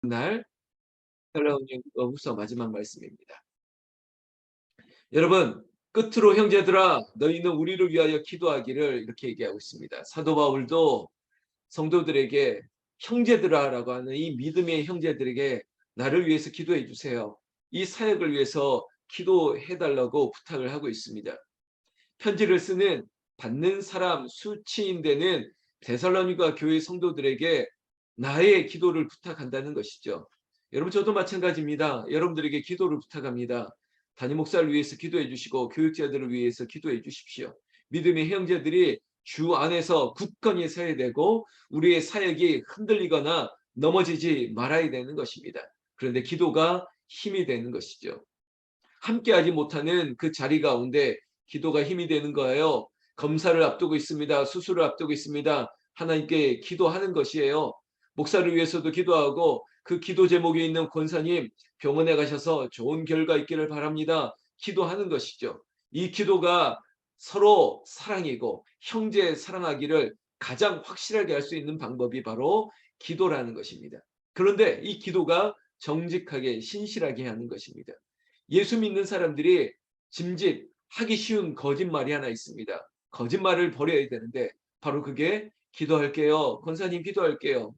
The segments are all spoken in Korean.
날 살라운 후서 마지막 말씀입니다. 여러분, 끝으로 형제들아 너희는 우리를 위하여 기도하기를 이렇게 얘기하고 있습니다. 사도 바울도 성도들에게 형제들아라고 하는 이 믿음의 형제들에게 나를 위해서 기도해 주세요. 이 사역을 위해서 기도해 달라고 부탁을 하고 있습니다. 편지를 쓰는 받는 사람 수치인되는 데살로니가 교회 성도들에게 나의 기도를 부탁한다는 것이죠. 여러분 저도 마찬가지입니다. 여러분들에게 기도를 부탁합니다. 담임 목사를 위해서 기도해 주시고 교육자들을 위해서 기도해 주십시오. 믿음의 형제들이 주 안에서 굳건히 서야 되고 우리의 사역이 흔들리거나 넘어지지 말아야 되는 것입니다. 그런데 기도가 힘이 되는 것이죠. 함께하지 못하는 그 자리 가운데 기도가 힘이 되는 거예요. 검사를 앞두고 있습니다. 수술을 앞두고 있습니다. 하나님께 기도하는 것이에요. 목사를 위해서도 기도하고 그 기도 제목에 있는 권사님 병원에 가셔서 좋은 결과 있기를 바랍니다. 기도하는 것이죠. 이 기도가 서로 사랑이고 형제 사랑하기를 가장 확실하게 할 수 있는 방법이 바로 기도라는 것입니다. 그런데 이 기도가 정직하게 신실하게 하는 것입니다. 예수 믿는 사람들이 짐짓하기 쉬운 거짓말이 하나 있습니다. 거짓말을 버려야 되는데 바로 그게 기도할게요. 권사님 기도할게요.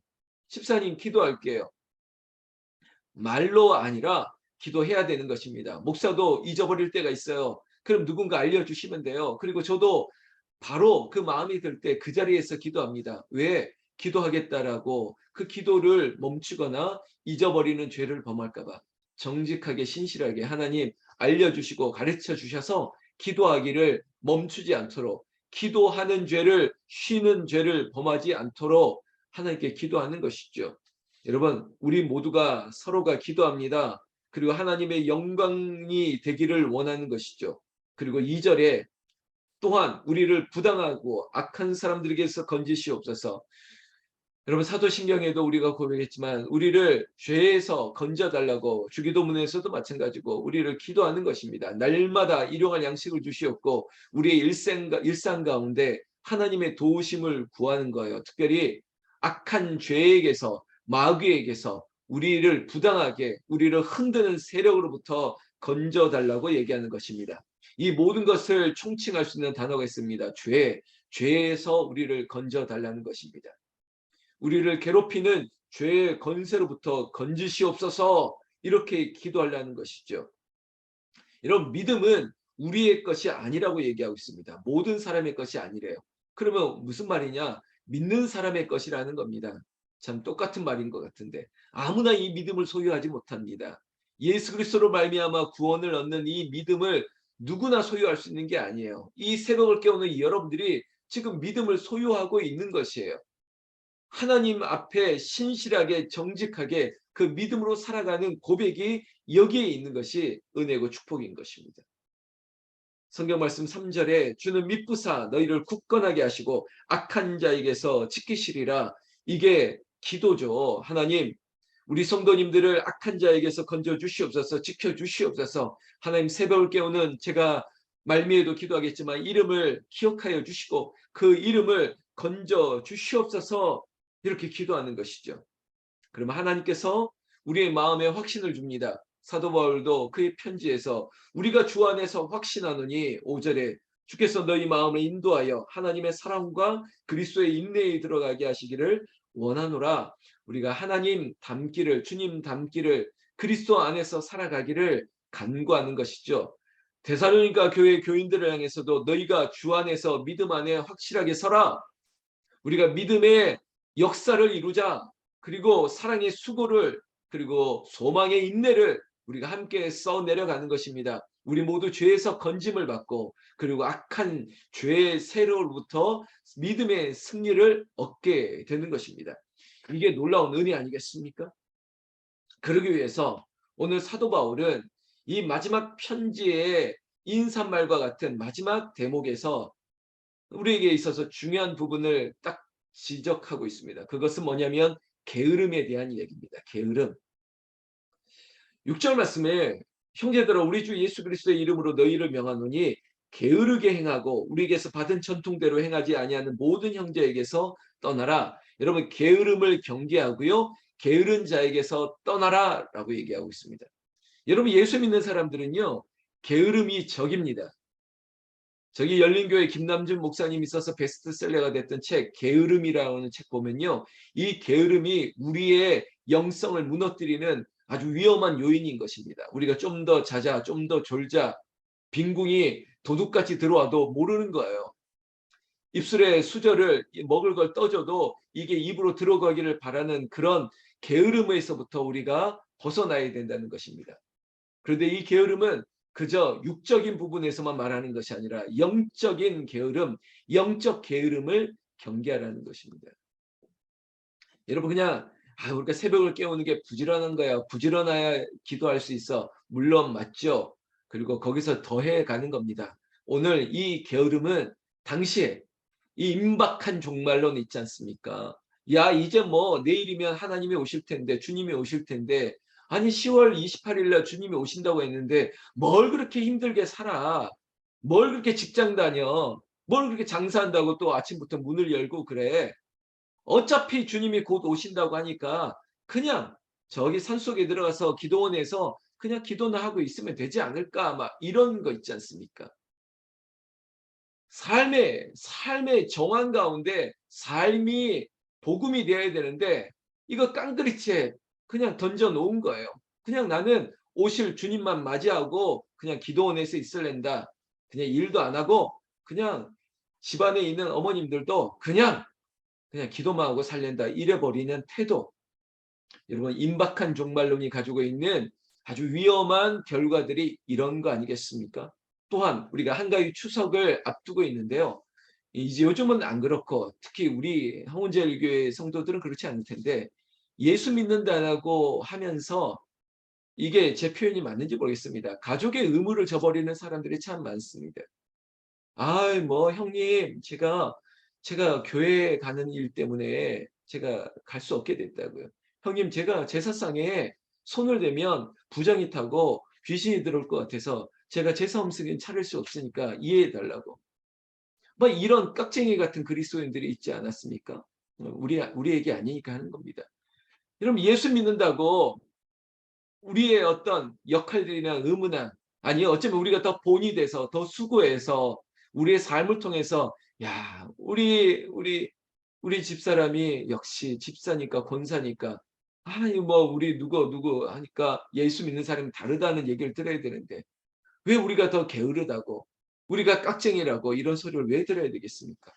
집사님 기도할게요. 말로 아니라 기도해야 되는 것입니다. 목사도 잊어버릴 때가 있어요. 그럼 누군가 알려주시면 돼요. 그리고 저도 바로 그 마음이 들 때 그 자리에서 기도합니다. 왜? 기도하겠다라고 그 기도를 멈추거나 잊어버리는 죄를 범할까 봐 정직하게 신실하게 하나님 알려주시고 가르쳐 주셔서 기도하기를 멈추지 않도록 기도하는 죄를 쉬는 죄를 범하지 않도록 하나님께 기도하는 것이죠. 여러분 우리 모두가 서로가 기도합니다. 그리고 하나님의 영광이 되기를 원하는 것이죠. 그리고 2절에 또한 우리를 부당하고 악한 사람들에게서 건지시옵소서. 여러분 사도신경에도 우리가 고백했지만 우리를 죄에서 건져달라고 주기도문에서도 마찬가지고 우리를 기도하는 것입니다. 날마다 일용할 양식을 주시옵고 우리의 일상 가운데 하나님의 도우심을 구하는 거예요. 특별히 악한 죄에게서 마귀에게서 우리를 부당하게 우리를 흔드는 세력으로부터 건져달라고 얘기하는 것입니다. 이 모든 것을 총칭할 수 있는 단어가 있습니다. 죄에서 우리를 건져달라는 것입니다. 우리를 괴롭히는 죄의 건세로부터 건지시옵소서 이렇게 기도하려는 것이죠. 이런 믿음은 우리의 것이 아니라고 얘기하고 있습니다. 모든 사람의 것이 아니래요. 그러면 무슨 말이냐? 믿는 사람의 것이라는 겁니다. 참 똑같은 말인 것 같은데 아무나 이 믿음을 소유하지 못합니다. 예수 그리스도로 말미암아 구원을 얻는 이 믿음을 누구나 소유할 수 있는 게 아니에요. 이 새벽을 깨우는 여러분들이 지금 믿음을 소유하고 있는 것이에요. 하나님 앞에 신실하게 정직하게 그 믿음으로 살아가는 고백이 여기에 있는 것이 은혜고 축복인 것입니다. 성경 말씀 3절에 주는 미쁘사 너희를 굳건하게 하시고 악한 자에게서 지키시리라. 이게 기도죠. 하나님 우리 성도님들을 악한 자에게서 건져 주시옵소서, 지켜 주시옵소서. 하나님 새벽을 깨우는 제가 말미에도 기도하겠지만 이름을 기억하여 주시고 그 이름을 건져 주시옵소서 이렇게 기도하는 것이죠. 그러면 하나님께서 우리의 마음에 확신을 줍니다. 사도 바울도 그의 편지에서 우리가 주 안에서 확신하노니 5절에 주께서 너희 마음을 인도하여 하나님의 사랑과 그리스도의 인내에 들어가게 하시기를 원하노라. 우리가 하나님 닮기를 주님 닮기를 그리스도 안에서 살아가기를 간구하는 것이죠. 데살로니가 교회 교인들을 향해서도 너희가 주 안에서 믿음 안에 확실하게 서라. 우리가 믿음의 역사를 이루자. 그리고 사랑의 수고를 그리고 소망의 인내를 우리가 함께 써내려가는 것입니다. 우리 모두 죄에서 건짐을 받고 그리고 악한 죄의 세력으로부터 믿음의 승리를 얻게 되는 것입니다. 이게 놀라운 은혜 아니겠습니까? 그러기 위해서 오늘 사도 바울은 이 마지막 편지의 인사말과 같은 마지막 대목에서 우리에게 있어서 중요한 부분을 딱 지적하고 있습니다. 그것은 뭐냐면 게으름에 대한 얘기입니다. 게으름. 6절 말씀에 형제들아 우리 주 예수 그리스도의 이름으로 너희를 명하노니 게으르게 행하고 우리에게서 받은 전통대로 행하지 아니하는 모든 형제에게서 떠나라. 여러분 게으름을 경계하고요. 게으른 자에게서 떠나라 라고 얘기하고 있습니다. 여러분, 예수 믿는 사람들은요, 게으름이 적입니다. 저기 열린교회 김남준 목사님이 써서 베스트셀러가 됐던 책 게으름이라는 책 보면요, 이 게으름이 우리의 영성을 무너뜨리는 아주 위험한 요인인 것입니다. 우리가 좀 더 자자, 좀 더 졸자, 빈궁이 도둑같이 들어와도 모르는 거예요. 입술에 수저를 먹을 걸 떠줘도 이게 입으로 들어가기를 바라는 그런 게으름에서부터 우리가 벗어나야 된다는 것입니다. 그런데 이 게으름은 그저 육적인 부분에서만 말하는 것이 아니라 영적인 게으름, 영적 게으름을 경계하라는 것입니다. 여러분, 그냥 우리가 새벽을 깨우는 게 부지런한 거야, 부지런해야 기도할 수 있어, 물론 맞죠. 그리고 거기서 더해 가는 겁니다. 오늘 이 게으름은 당시에 이 임박한 종말론 있지 않습니까? 야, 이제 뭐 내일이면 하나님이 오실 텐데, 주님이 오실 텐데, 아니 10월 28일 날 주님이 오신다고 했는데 뭘 그렇게 힘들게 살아? 뭘 그렇게 직장 다녀? 뭘 그렇게 장사한다고 또 아침부터 문을 열고 그래? 어차피 주님이 곧 오신다고 하니까 그냥 저기 산속에 들어가서 기도원에서 그냥 기도나 하고 있으면 되지 않을까? 막 이런 거 있지 않습니까? 삶의 정황 가운데 삶이 복음이 되어야 되는데 이거 깡그리째 그냥 던져 놓은 거예요. 그냥 나는 오실 주님만 맞이하고 그냥 기도원에서 있을랜다. 그냥 일도 안 하고 그냥 집안에 있는 어머님들도 그냥 기도만 하고 살랜다. 이래버리는 태도. 여러분, 임박한 종말론이 가지고 있는 아주 위험한 결과들이 이런 거 아니겠습니까? 또한 우리가 한가위 추석을 앞두고 있는데요. 이제 요즘은 안 그렇고 특히 우리 홍은제일교회 성도들은 그렇지 않을 텐데 예수 믿는다고 하면서 이게 제 표현이 맞는지 모르겠습니다. 가족의 의무를 저버리는 사람들이 참 많습니다. 뭐 형님, 제가 교회 가는 일 때문에 제가 갈 수 없게 됐다고요. 형님, 제가 제사상에 손을 대면 부정이 타고 귀신이 들어올 것 같아서 제가 제사 음식은 차릴 수 없으니까 이해해 달라고. 뭐 이런 깍쟁이 같은 그리스도인들이 있지 않았습니까? 우리에게 아니니까 하는 겁니다. 여러분, 예수 믿는다고 우리의 어떤 역할들이나 의무나 아니 어쩌면 우리가 더 본이 돼서 더 수고해서 우리의 삶을 통해서 야, 우리 집사람이 역시 집사니까 권사니까 아니 뭐 우리 누구 하니까 예수 믿는 사람이 다르다는 얘기를 들어야 되는데 왜 우리가 더 게으르다고 우리가 깍쟁이라고 이런 소리를 왜 들어야 되겠습니까?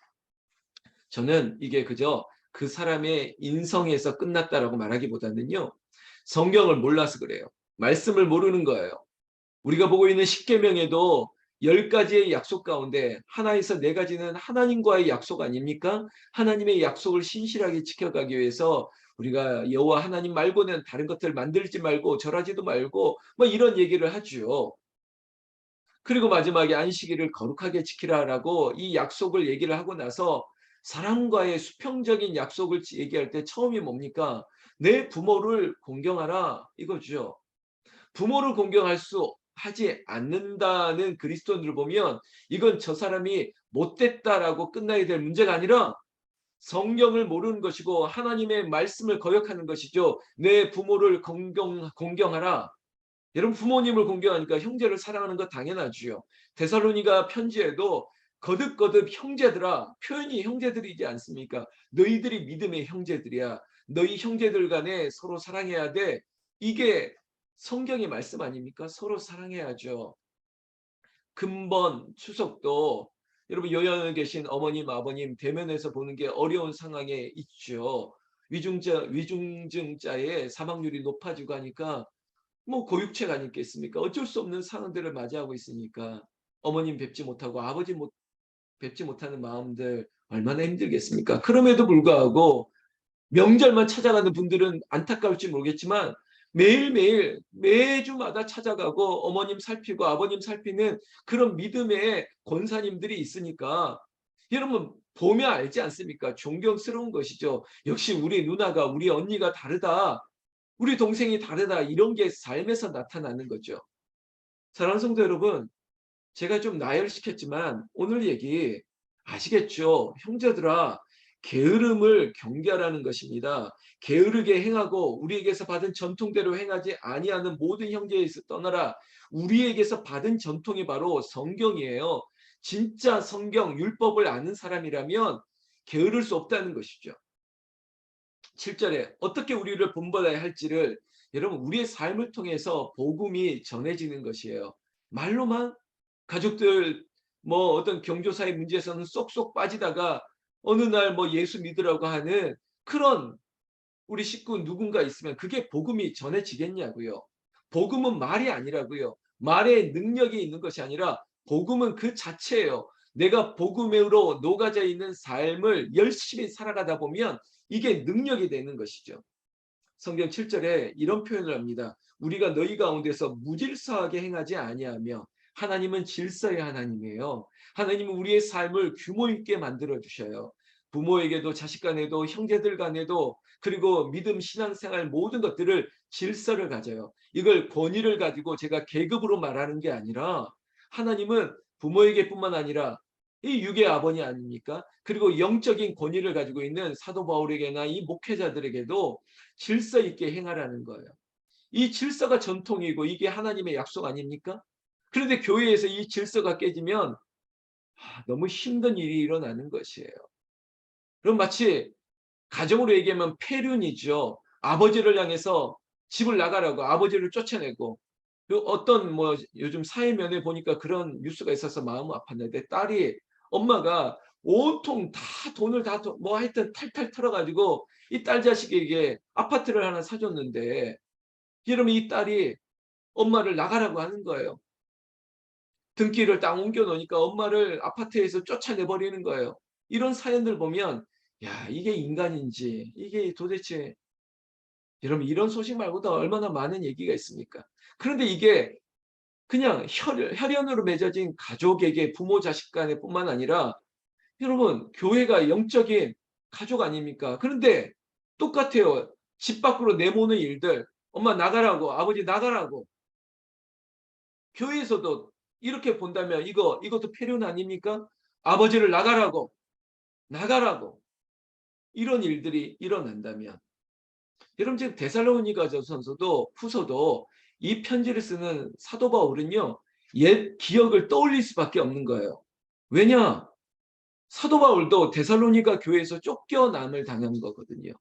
저는 이게 그저 그 사람의 인성에서 끝났다라고 말하기보다는요. 성경을 몰라서 그래요. 말씀을 모르는 거예요. 우리가 보고 있는 십계명에도 10가지의 약속 가운데 하나에서 4가지는 하나님과의 약속 아닙니까? 하나님의 약속을 신실하게 지켜가기 위해서 우리가 여호와 하나님 말고는 다른 것들 만들지 말고 절하지도 말고 뭐 이런 얘기를 하죠. 그리고 마지막에 안식일을 거룩하게 지키라라고 이 약속을 얘기를 하고 나서 사람과의 수평적인 약속을 얘기할 때 처음이 뭡니까? 내 부모를 공경하라 이거죠. 부모를 공경할 수 하지 않는다는 그리스도인들을 보면 이건 저 사람이 못됐다라고 끝나야 될 문제가 아니라 성경을 모르는 것이고 하나님의 말씀을 거역하는 것이죠. 내 부모를 공경하라. 여러분, 부모님을 공경하니까 형제를 사랑하는 거 당연하지요. 데살로니가 편지에도 거듭거듭 형제들아, 표현이 형제들이지 않습니까? 너희들이 믿음의 형제들이야. 너희 형제들 간에 서로 사랑해야 돼. 이게 성경의 말씀 아닙니까? 서로 사랑해야죠. 금번 추석도 여러분 요양에 계신 어머님, 아버님 대면에서 보는 게 어려운 상황에 있죠. 위중증자의 사망률이 높아지고 하니까 뭐 고육체가 아니겠습니까? 어쩔 수 없는 상황들을 맞이하고 있으니까 어머님 뵙지 못하고 뵙지 못하는 마음들 얼마나 힘들겠습니까? 그럼에도 불구하고 명절만 찾아가는 분들은 안타까울지 모르겠지만 매일매일 매주마다 찾아가고 어머님 살피고 아버님 살피는 그런 믿음의 권사님들이 있으니까 여러분 보면 알지 않습니까? 존경스러운 것이죠. 역시 우리 누나가 우리 언니가 다르다. 우리 동생이 다르다. 이런 게 삶에서 나타나는 거죠. 사랑하는 성도 여러분, 제가 좀 나열시켰지만 오늘 얘기 아시겠죠? 형제들아, 게으름을 경계하라는 것입니다. 게으르게 행하고 우리에게서 받은 전통대로 행하지 아니하는 모든 형제에서 떠나라. 우리에게서 받은 전통이 바로 성경이에요. 진짜 성경 율법을 아는 사람이라면 게으를 수 없다는 것이죠. 7절에 어떻게 우리를 본받아야 할지를 여러분 우리의 삶을 통해서 복음이 전해지는 것이에요. 말로만 가족들 뭐 어떤 경조사의 문제에서는 쏙쏙 빠지다가 어느 날 뭐 예수 믿으라고 하는 그런 우리 식구 누군가 있으면 그게 복음이 전해지겠냐고요. 복음은 말이 아니라고요. 말에 능력이 있는 것이 아니라 복음은 그 자체예요. 내가 복음으로 녹아져 있는 삶을 열심히 살아가다 보면 이게 능력이 되는 것이죠. 성경 7절에 이런 표현을 합니다. 우리가 너희 가운데서 무질서하게 행하지 아니하며 하나님은 질서의 하나님이에요. 하나님은 우리의 삶을 규모 있게 만들어 주셔요. 부모에게도 자식 간에도 형제들 간에도 그리고 믿음 신앙생활 모든 것들을 질서를 가져요. 이걸 권위를 가지고 제가 계급으로 말하는 게 아니라 하나님은 부모에게뿐만 아니라 이 육의 아버지 아닙니까? 그리고 영적인 권위를 가지고 있는 사도 바울에게나 이 목회자들에게도 질서 있게 행하라는 거예요. 이 질서가 전통이고 이게 하나님의 약속 아닙니까? 그런데 교회에서 이 질서가 깨지면 너무 힘든 일이 일어나는 것이에요. 그럼 마치 가정으로 얘기하면 폐륜이죠. 아버지를 향해서 집을 나가라고 아버지를 쫓아내고 어떤 뭐 요즘 사회면에 보니까 그런 뉴스가 있어서 마음 아팠는데 딸이 엄마가 온통 다 돈을 다 뭐 하여튼 탈탈 털어가지고 이 딸 자식에게 아파트를 하나 사줬는데 이러면 이 딸이 엄마를 나가라고 하는 거예요. 등기를 딱 옮겨 놓으니까 엄마를 아파트에서 쫓아내 버리는 거예요. 이런 사연들 보면 야 이게 인간인지 이게 도대체 여러분 이런 소식 말고도 얼마나 많은 얘기가 있습니까? 그런데 이게 그냥 혈연으로 맺어진 가족에게 부모 자식 간에 뿐만 아니라 여러분 교회가 영적인 가족 아닙니까? 그런데 똑같아요. 집 밖으로 내모는 일들 엄마 나가라고 아버지 나가라고 교회에서도 이렇게 본다면 이것도 폐륜 아닙니까? 아버지를 나가라고 이런 일들이 일어난다면 여러분 지금 데살로니가전서도 후서도 이 편지를 쓰는 사도 바울은요. 옛 기억을 떠올릴 수밖에 없는 거예요. 왜냐? 사도 바울도 데살로니가 교회에서 쫓겨남을 당한 거거든요.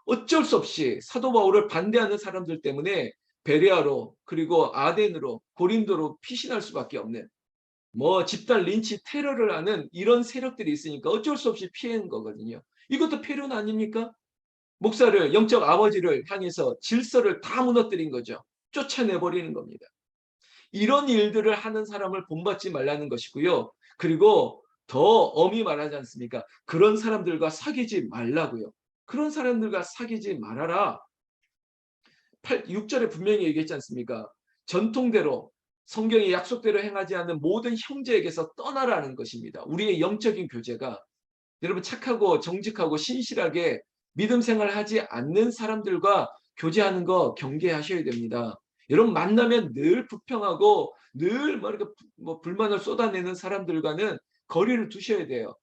어쩔 수 없이 사도 바울을 반대하는 사람들 때문에 베레아로 그리고 아덴으로 고린도로 피신할 수밖에 없는 뭐 집단 린치 테러를 하는 이런 세력들이 있으니까 어쩔 수 없이 피한 거거든요. 이것도 폐륜 아닙니까? 목사를 영적 아버지를 향해서 질서를 다 무너뜨린 거죠. 쫓아내버리는 겁니다. 이런 일들을 하는 사람을 본받지 말라는 것이고요. 그리고 더 엄히 말하지 않습니까? 그런 사람들과 사귀지 말라고요. 그런 사람들과 사귀지 말아라. 6절에 분명히 얘기했지 않습니까? 전통대로 성경의 약속대로 행하지 않는 모든 형제에게서 떠나라는 것입니다. 우리의 영적인 교제가 여러분 착하고 정직하고 신실하게 믿음 생활하지 않는 사람들과 교제하는 거 경계하셔야 됩니다. 여러분 만나면 늘 불평하고 늘 뭐 불만을 쏟아내는 사람들과는 거리를 두셔야 돼요.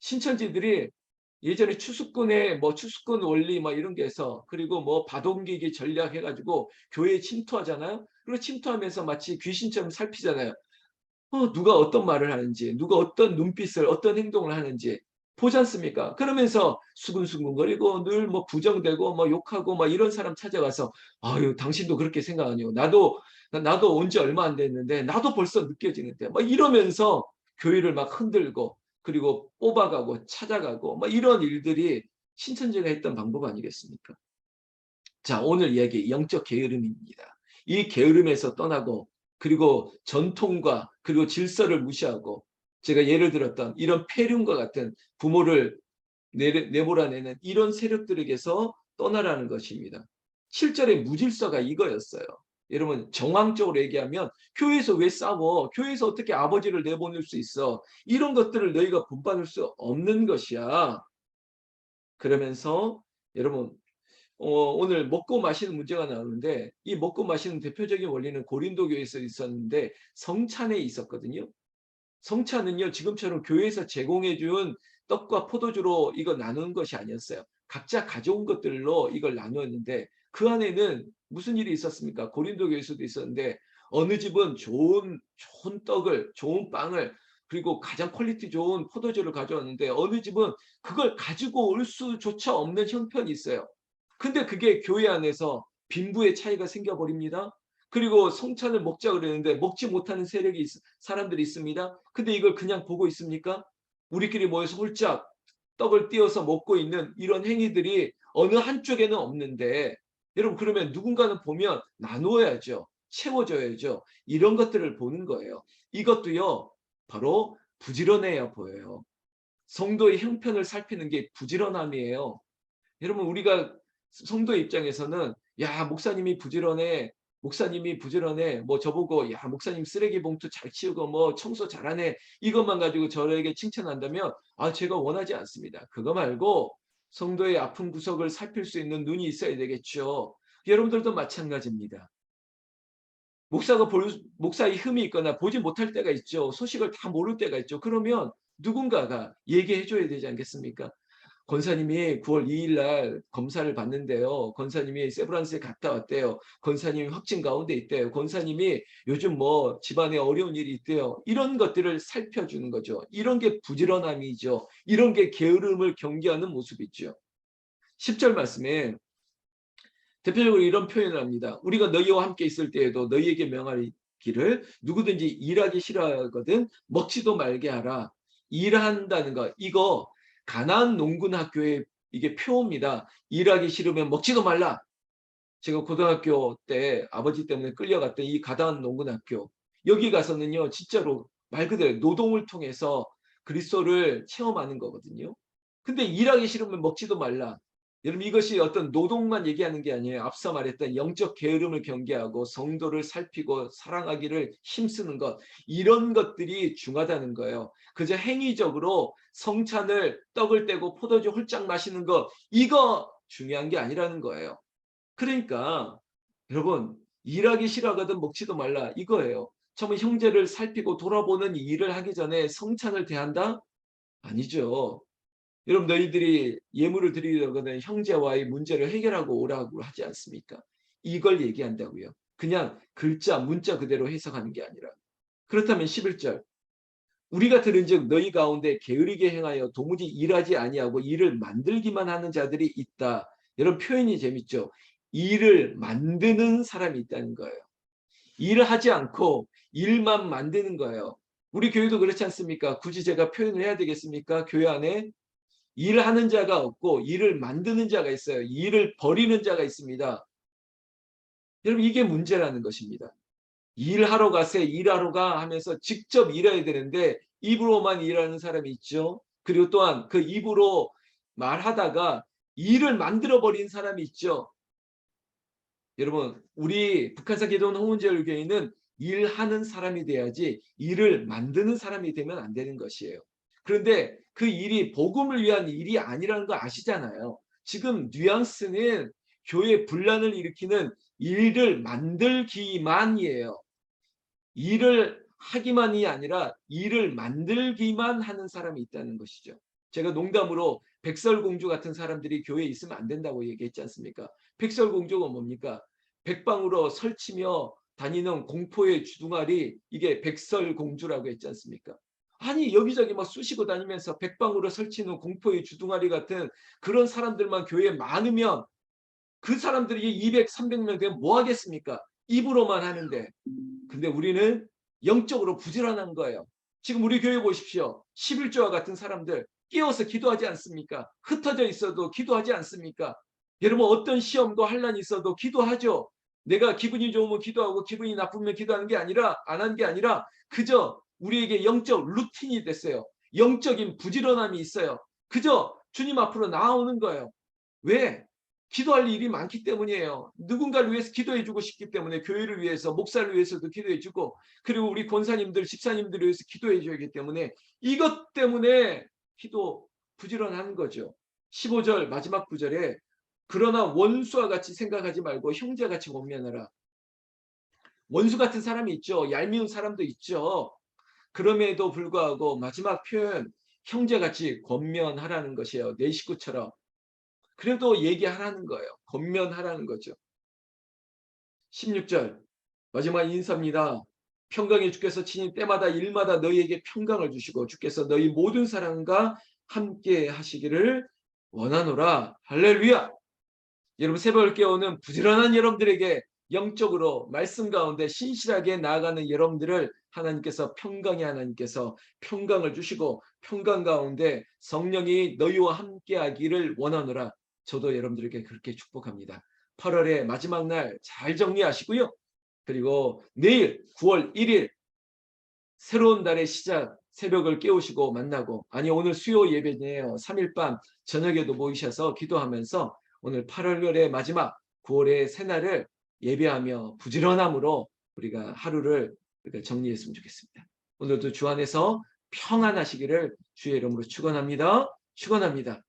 신천지들이 예전에 추수꾼의 뭐 추수꾼 원리 뭐 이런 게 해서 그리고 뭐 바동기기 전략 해가지고 교회에 침투하잖아요. 그리고 침투하면서 마치 귀신처럼 살피잖아요. 누가 어떤 말을 하는지, 누가 어떤 눈빛을, 어떤 행동을 하는지 보지 않습니까? 그러면서 수근수근거리고 늘 뭐 부정되고 뭐 욕하고 막 이런 사람 찾아가서 아유, 당신도 그렇게 생각하니요. 나도 온 지 얼마 안 됐는데 나도 벌써 느껴지는데 막 이러면서 교회를 막 흔들고 그리고 뽑아가고 찾아가고 막 이런 일들이 신천지가 했던 방법 아니겠습니까? 자, 오늘 이야기 영적 게으름입니다. 이 게으름에서 떠나고 그리고 전통과 그리고 질서를 무시하고 제가 예를 들었던 이런 폐륜과 같은 부모를 내몰아내는 이런 세력들에게서 떠나라는 것입니다. 7절의 무질서가 이거였어요. 여러분 정황적으로 얘기하면 교회에서 왜 싸워? 교회에서 어떻게 아버지를 내보낼 수 있어? 이런 것들을 너희가 본받을 수 없는 것이야. 그러면서 여러분 오늘 먹고 마시는 문제가 나오는데 이 먹고 마시는 대표적인 원리는 고린도 교회에서 있었는데 성찬에 있었거든요. 성찬은요 지금처럼 교회에서 제공해 준 떡과 포도주로 이거 나누는 것이 아니었어요. 각자 가져온 것들로 이걸 나누었는데 그 안에는 무슨 일이 있었습니까? 고린도 교회에서도 있었는데 어느 집은 좋은 떡을, 좋은 빵을, 그리고 가장 퀄리티 좋은 포도주를 가져왔는데 어느 집은 그걸 가지고 올 수조차 없는 형편이 있어요. 근데 그게 교회 안에서 빈부의 차이가 생겨버립니다. 그리고 성찬을 먹자 그랬는데 먹지 못하는 사람들이 있습니다. 근데 이걸 그냥 보고 있습니까? 우리끼리 모여서 홀짝 떡을 띄어서 먹고 있는 이런 행위들이 어느 한쪽에는 없는데, 여러분 그러면 누군가는 보면 나누어야죠. 채워줘야죠. 이런 것들을 보는 거예요. 이것도요, 바로 부지런해야 보여요. 성도의 형편을 살피는 게 부지런함이에요. 여러분 우리가 성도의 입장에서는 야 목사님이 부지런해, 목사님이 부지런해, 뭐 저보고 야 목사님 쓰레기 봉투 잘 치우고 뭐 청소 잘하네, 이것만 가지고 저에게 칭찬한다면 제가 원하지 않습니다. 그거 말고 성도의 아픈 구석을 살필 수 있는 눈이 있어야 되겠죠. 여러분들도 마찬가지입니다. 목사의 흠이 있거나 보지 못할 때가 있죠. 소식을 다 모를 때가 있죠. 그러면 누군가가 얘기해 줘야 되지 않겠습니까? 권사님이 9월 2일 날 검사를 받는데요. 권사님이 세브란스에 갔다 왔대요. 권사님이 확진 가운데 있대요. 권사님이 요즘 뭐 집안에 어려운 일이 있대요. 이런 것들을 살펴주는 거죠. 이런 게 부지런함이죠. 이런 게 게으름을 경계하는 모습이죠. 10절 말씀에 대표적으로 이런 표현을 합니다. 우리가 너희와 함께 있을 때에도 너희에게 명하기를 누구든지 일하기 싫어하거든 먹지도 말게 하라. 일한다는 거, 이거 가나안 농군 학교의 이게 표입니다. 일하기 싫으면 먹지도 말라. 제가 고등학교 때 아버지 때문에 끌려갔던 이 가나안 농군 학교, 여기 가서는요 진짜로 말 그대로 노동을 통해서 그리스도를 체험하는 거거든요. 근데 일하기 싫으면 먹지도 말라. 여러분 이것이 어떤 노동만 얘기하는 게 아니에요. 앞서 말했던 영적 게으름을 경계하고 성도를 살피고 사랑하기를 힘쓰는 것, 이런 것들이 중하다는 거예요. 그저 행위적으로 성찬을 떡을 떼고 포도주 홀짝 마시는 것, 이거 중요한 게 아니라는 거예요. 그러니까 여러분 일하기 싫어하거든 먹지도 말라 이거예요. 처음에 형제를 살피고 돌아보는 일을 하기 전에 성찬을 대한다? 아니죠. 여러분 너희들이 예물을 드리려거든 형제와의 문제를 해결하고 오라고 하지 않습니까? 이걸 얘기한다고요. 그냥 글자 문자 그대로 해석하는 게 아니라. 그렇다면 11절 우리가 들은즉 너희 가운데 게으르게 행하여 도무지 일하지 아니하고 일을 만들기만 하는 자들이 있다. 이런 표현이 재밌죠. 일을 만드는 사람이 있다는 거예요. 일을 하지 않고 일만 만드는 거예요. 우리 교회도 그렇지 않습니까? 굳이 제가 표현을 해야 되겠습니까? 교회 안에 일을 하는 자가 없고 일을 만드는 자가 있어요. 일을 벌이는 자가 있습니다. 여러분 이게 문제라는 것입니다. 일하러 가세, 일하러 가 하면서 직접 일해야 되는데 입으로만 일하는 사람이 있죠. 그리고 또한 그 입으로 말하다가 일을 만들어 버린 사람이 있죠. 여러분 우리 북한산 기도원 홍은제일교회는 일하는 사람이 돼야지 일을 만드는 사람이 되면 안 되는 것이에요. 그런데 그 일이 복음을 위한 일이 아니라는 거 아시잖아요. 지금 뉘앙스는 교회 분란을 일으키는 일을 만들기만이에요. 일을 하기만이 아니라 일을 만들기만 하는 사람이 있다는 것이죠. 제가 농담으로 백설공주 같은 사람들이 교회에 있으면 안 된다고 얘기했지 않습니까? 백설공주가 뭡니까? 백방으로 설치며 다니는 공포의 주둥아리, 이게 백설공주라고 했지 않습니까? 아니 여기저기 막 쑤시고 다니면서 백방으로 설치는 공포의 주둥아리 같은 그런 사람들만 교회에 많으면 그 사람들이 200, 300명 되면 뭐 하겠습니까? 입으로만 하는데. 근데 우리는 영적으로 부지런한 거예요. 지금 우리 교회 보십시오. 11조와 같은 사람들 끼어서 기도하지 않습니까? 흩어져 있어도 기도하지 않습니까? 여러분 어떤 시험도 환란이 있어도 기도하죠. 내가 기분이 좋으면 기도하고 기분이 나쁘면 기도하는 게 아니라 안 하는 게 아니라 그저 우리에게 영적 루틴이 됐어요. 영적인 부지런함이 있어요. 그저 주님 앞으로 나아오는 거예요. 왜? 기도할 일이 많기 때문이에요. 누군가를 위해서 기도해주고 싶기 때문에 교회를 위해서 목사를 위해서도 기도해주고 그리고 우리 권사님들 집사님들을 위해서 기도해줘야 하기 때문에 이것 때문에 기도 부지런한 거죠. 15절 마지막 구절에 그러나 원수와 같이 생각하지 말고 형제같이 권면하라. 원수 같은 사람이 있죠. 얄미운 사람도 있죠. 그럼에도 불구하고 마지막 표현 형제같이 권면하라는 것이에요. 내 식구처럼. 그래도 얘기하라는 거예요. 권면하라는 거죠. 16절 마지막 인사입니다. 평강의 주께서 친히 때마다 일마다 너희에게 평강을 주시고 주께서 너희 모든 사람과 함께 하시기를 원하노라. 할렐루야. 여러분 새벽을 깨우는 부지런한 여러분들에게 영적으로 말씀 가운데 신실하게 나아가는 여러분들을 하나님께서 평강의 하나님께서 평강을 주시고 평강 가운데 성령이 너희와 함께 하기를 원하노라. 저도 여러분들에게 그렇게 축복합니다. 8월의 마지막 날 잘 정리하시고요. 그리고 내일 9월 1일 새로운 달의 시작 새벽을 깨우시고 만나고 아니 오늘 수요 예배네요. 3일 밤 저녁에도 모이셔서 기도하면서 오늘 8월의 마지막 9월의 새날을 예배하며 부지런함으로 우리가 하루를 정리했으면 좋겠습니다. 오늘도 주 안에서 평안하시기를 주의 이름으로 축원합니다. 축원합니다.